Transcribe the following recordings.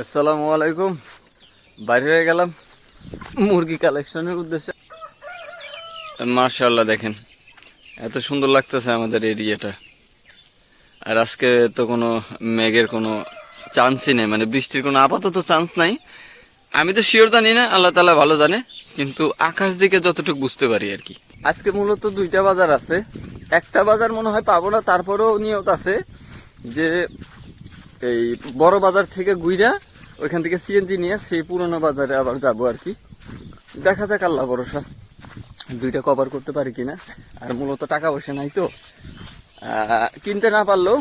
আসসালামু আলাইকুম। বাইরে হয়ে গেলাম মুরগি কালেকশনের উদ্দেশ্যে। মাশাআল্লাহ, দেখেন এত সুন্দর লাগতেছে আমাদের এরিয়াটা। আর আজকে তো কোনো মেঘের কোনো চান্সই নেই, মানে বৃষ্টির কোনো আপাতত চান্স নাই। আমি তো শিওর জানি না, আল্লাহ তাআলা ভালো জানে, কিন্তু আকাশ দিকে যতটুকু বুঝতে পারি আর কি। আজকে মূলত দুইটা বাজার আছে, একটা বাজার মনে হয় পাবো না, তারপরেও নিয়ত আছে যে এই বড় বাজার থেকে ঘুইরা ওইখান থেকে সিএনজি নিয়ে সেই পুরোনো বাজারে আবার যাবো আর কি। দেখা যাক, আল্লাহ ভরসা দুইটা কভার করতে পারি কিনা। আর মূলত টাকা পয়সা নাই তো, কিনতে না পারলেও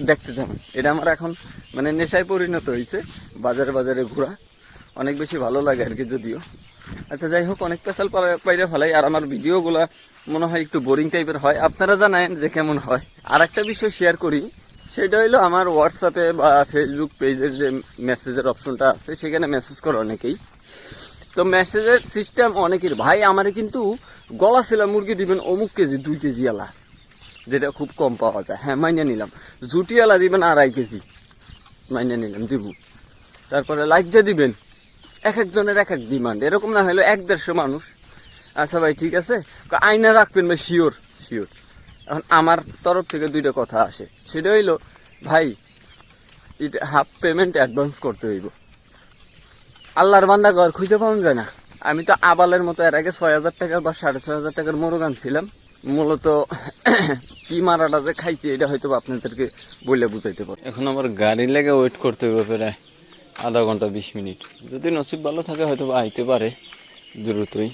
দেখতে যাবেন। এটা আমার এখন মানে নেশায় পরিণত হয়েছে, বাজারে বাজারে ঘোরা অনেক বেশি ভালো লাগে আর কি। যদিও আচ্ছা, যাই হোক, অনেক পেশাল পাইরে ফেলাই। আর আমার ভিডিওগুলা মনে হয় একটু বোরিং টাইপের হয়, আপনারা জানেন যে কেমন হয়। আর একটা বিষয় শেয়ার করি, সেটা হইলো আমার হোয়াটসঅ্যাপে বা ফেসবুক পেজের যে মেসেজের অপশনটা আছে, সেখানে মেসেজ করে অনেকেই। তো মেসেজের সিস্টেম অনেকের, ভাই আমারে কিন্তু গলা ছিলা মুরগি দিবেন অমুক কেজি 2 কেজি আলা, যেটা খুব কম পাওয়া যায়, হ্যাঁ মাইনে নিলাম। জুটিয়ালা দিবেন 2.5 কেজি, মাইনে নিলাম, দিব। তারপরে লাইক যে দিবেন, এক একজনের এক এক ডিমান্ড, এরকম না হলে 1-150 মানুষ। আচ্ছা ভাই ঠিক আছে, আইনা রাখবেন ভাই, শিওর শিওর। এখন আমার তরফ থেকে দুইটা কথা আসে, সেটা হইলো ভাই এটা হাফ পেমেন্ট অ্যাডভান্স করতে হইব। আল্লাহর বান্দা ঘর খুঁজে পাওয়া যায় না। আমি তো আবালের মতো এর আগে 6,000 টাকার বা 6,500 টাকার মোরগ আনছিলাম। মূলত কি মারাটা যে খাইছি এটা হয়তো আপনাদেরকে বলে বুঝাইতে পারবো। এখন আমার গাড়ি লেগে ওয়েট করতে হবে প্রায় আধা ঘন্টা 20 মিনিট। যদি নসিব ভালো থাকে হয়তো আইতে পারে দ্রুতই।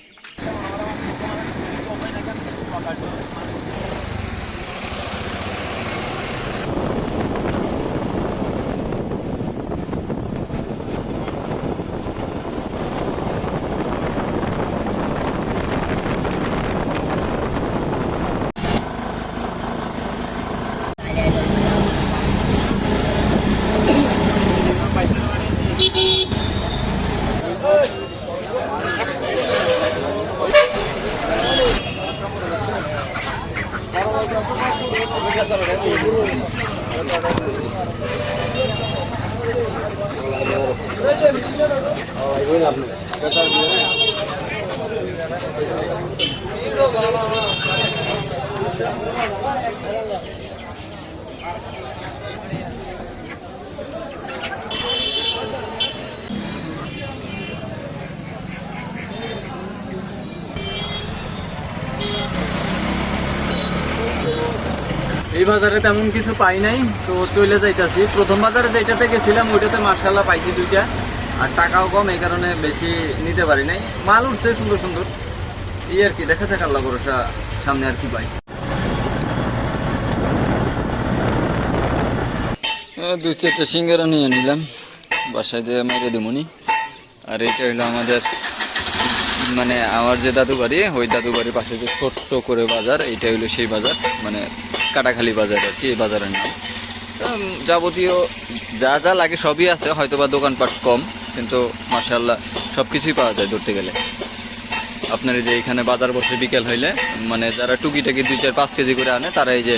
এই বাজারে তেমন কিছু পাই নাই, তো চলে যাইতাছি। প্রথম বাজারে যেটাতে গেছিলাম ওইটাতে মার্শাল্লাহ পাইছি 2টা, আর টাকাও কম, এই কারণে বেশি নিতে পারি নাই। মাল উঠছে সুন্দর সুন্দর, এই আর কি। দেখা যাক আল্লাহ ভরসা সামনে আর কি পাই। 2-4টা সিঙ্গারা নিয়ে নিলাম, বাসায় দিয়ে মেরে দেবনি। আর এটা হলো আমাদের মানে আমার যে দাদু বাড়ি, ওই দাদু বাড়ির পাশে যে ছোট্ট করে বাজার, এইটা হলো সেই বাজার, মানে কাটাখালি বাজার আর কি এই বাজারের নাম। যাবতীয় যা যা লাগে সবই আছে, হয়তো বা দোকানপাট কম, কিন্তু মাশাআল্লাহ সব কিছুই পাওয়া যায় ধরতে গেলে। আপনার এই যে এখানে বাজার বসে বিকেল হইলে, মানে যারা টুকিটাকি 2-4-5 কেজি করে আনে, তারা এই যে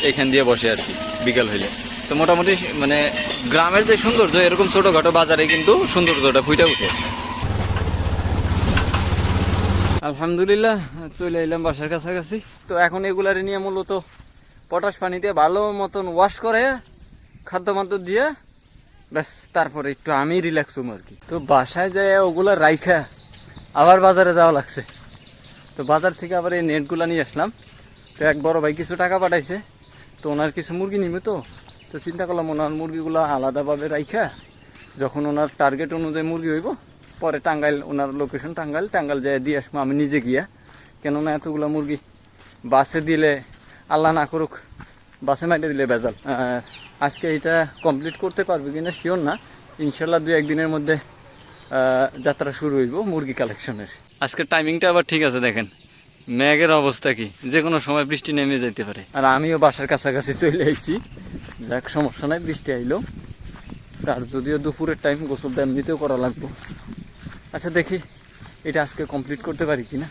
এইখান দিয়ে বসে আর কি বিকেল হইলে। তো মোটামুটি মানে গ্রামের যে সৌন্দর্য, এরকম ছোটোখাটো বাজারে কিন্তু সৌন্দর্যটা ফুটে উঠে। আলহামদুলিল্লাহ চলে এলাম বাসার কাছাকাছি। তো এখন এগুলারে নিয়ে মূলত পটাশ পানিতে ভালো মতন ওয়াশ করে খাদ্য মাদ্য দিয়ে ব্যাস, তারপরে একটু আমি রিল্যাক্স হবো আর কি। তো বাসায় যায় ওগুলা রাইখা আবার বাজারে যাওয়া লাগছে। তো বাজার থেকে আবার এই নেটগুলা নিয়ে আসলাম। তো এক বড় ভাই কিছু টাকা পাঠাইছে, তো ওনার কিছু মুরগি নিবে। তো চিন্তা করলাম ওনার মুরগিগুলো আলাদাভাবে রাইখা, যখন ওনার টার্গেট অনুযায়ী মুরগি হইব, পরে টাঙ্গাইল, ওনার লোকেশন টাঙ্গাইল যায় দিয়ে আসবো আমি নিজে গিয়া। কেননা এতগুলো মুরগি বাসে দিলে, আল্লাহ না করুক বাসে মাইটে দিলে বেজাল। আজকে এটা কমপ্লিট করতে পারবে কিনা শিওর না, ইনশাল্লাহ 2-1 দিনের মধ্যে যাত্রা শুরু হইব মুরগি কালেকশনের। আজকের টাইমিংটা আবার ঠিক আছে, দেখেন মেঘের অবস্থা কি, যে কোনো সময় বৃষ্টি নেমে যেতে পারে। আর আমিও বাসার কাছাকাছি চলে আইছি, যাক সমস্যা নাই, বৃষ্টি আইলো। তার যদিও দুপুরের টাইম, গোসলটা এমনিতেও করা লাগবো। আচ্ছা দেখি এটা আজকে কমপ্লিট করতে পারি কিনা।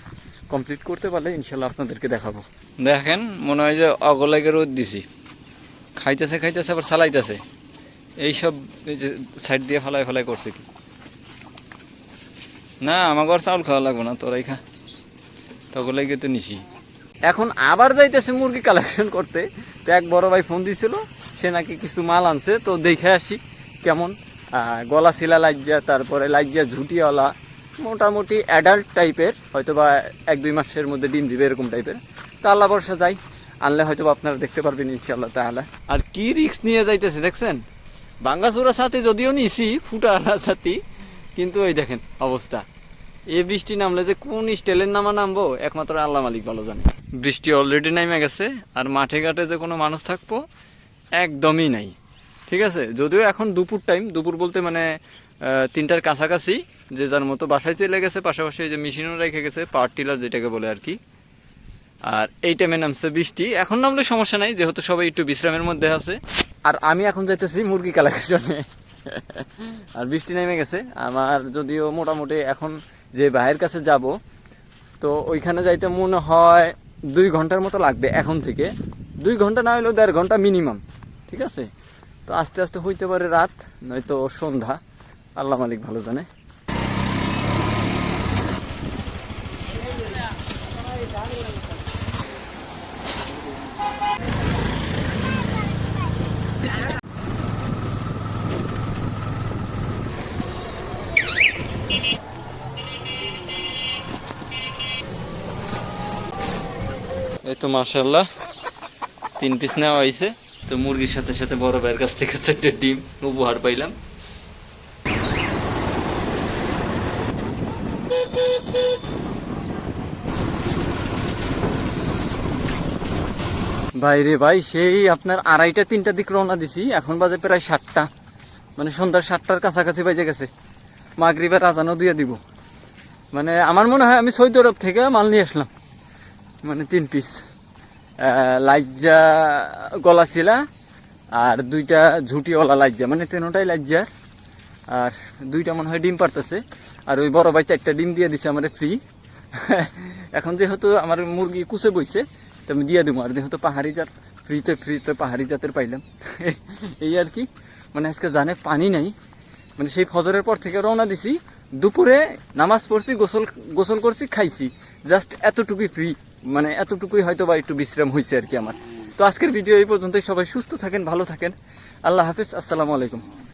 কমপ্লিট করতে পারলে ইনশাল্লাহ আপনাদেরকে দেখাবো। দেখেন মনে হয় যে অগলাইকে রোদ দিছি, খাইতেছে আবার চালাইতেছে। এইসব এই যে সাইড দিয়ে ফেলায় ফেলায় করছে কি না, আমাকে আর চাউল খাওয়া লাগবে না, তোরাই খা, তগলাই তো নিশি। এখন আবার যাইতেছে মুরগি কালেকশন করতে। তো এক বড় ভাই ফোন দিছিল, সে নাকি কিছু মাল আনছে, তো দেখে আসি কেমন। গলা শিলা লাইজা, তারপরে লাইজা ঝুটিওয়ালা, মোটামুটি অ্যাডাল্ট টাইপের, হয়তো বা 1-2 মাসের মধ্যে ডিম দিবে এরকম টাইপের। তো আল্লাহ বর্ষা যাই, আনলে হয়তো বা আপনারা দেখতে পারবেন ইনশাআল্লাহ তাআলা। আর কি রিস্ক নিয়ে যাইতেছে দেখছেন, বাঙ্গাচোরা সাথে যদিও নিছি ফুটাওয়ালা সাথে, কিন্তু ওই দেখেন অবস্থা। এই বৃষ্টি নামলে যে কোন স্টাইলের নামবো একমাত্র আল্লাহ মালিক ভালো জানে। বৃষ্টি অলরেডি নেমে গেছে, আর মাঠে ঘাটে যে কোনো মানুষ থাকবো একদমই নাই, ঠিক আছে। যদিও এখন দুপুর টাইম, দুপুর বলতে মানে 3টার কাছাকাছি, যে যার মতো বাসায় চলে গেছে, পাশাপাশি যে মেশিনও রেখে গেছে, পাওয়ার টিলার যেটাকে বলে আর কি। আর এই টাইমে নামছে বৃষ্টি, এখন নামলে সমস্যা নাই যেহেতু সবাই একটু বিশ্রামের মধ্যে আছে। আর আমি এখন যাইতেছি মুরগি কালেকশনে। আর বৃষ্টি নেমে গেছে আমার, যদিও মোটামুটি এখন যে ভাইয়ের কাছে যাব, তো ওইখানে যাইতে মনে হয় 2 ঘন্টার মতো লাগবে এখন থেকে। 2 ঘন্টা না হলেও 1.5 ঘন্টা মিনিমাম, ঠিক আছে। তো আস্তে আস্তে হইতে পারে রাত, নয়তো সন্ধ্যা, আল্লাহ মালিক ভালো জানে। এই তো মাশাআল্লাহ 3 পিস নেওয়া হয়েছে। তো মুরগির সাথে সাথে বড় ভাইয়ের কাছ থেকে 4টে ডিম উপহার পাইলাম। ভাই রে ভাই, সেই আপনার 2:30-3টার দিক রওনা দিছি, এখন বাজে প্রায় 7টা, মানে সন্ধ্যার 7টার কাছাকাছি বাজে গেছে। মাগরিবের আজানও দিয়ে দিব। মানে আমার মনে হয় আমি সৌদি আরব থেকে মাল নিয়ে আসলাম। মানে 3 পিস লাইজা গলা ছিলা, আর 2টা ঝুটিওয়ালা লাইজা, মানে 3টাই লাইজার। আর 2টা মনে হয় ডিম পারতেছে। আর ওই বড় ভাই 4টা ডিম দিয়ে দিছে আমার ফ্রি। এখন যেহেতু আমার মুরগি কুচে বইছে, তো আমি দিয়ে দেবো। আর যেহেতু পাহাড়ি জাত, ফ্রিতে পাহাড়ি জাতের পাইলাম। এই আর কি। মানে আজকে জানে পানি নাই, মানে সেই ফজরের পর থেকে রওনা দিছি, দুপুরে নামাজ পড়ছি, গোসল করছি, খাইছি, জাস্ট এতটুকুই ফ্রি। মানে এতটুকুই হয়তো বা একটু বিশ্রাম হয়েছে আর কি আমার। তো আজকের ভিডিও এই পর্যন্তই। সবাই সুস্থ থাকেন, ভালো থাকেন, আল্লাহ হাফেজ, আসসালামু আলাইকুম।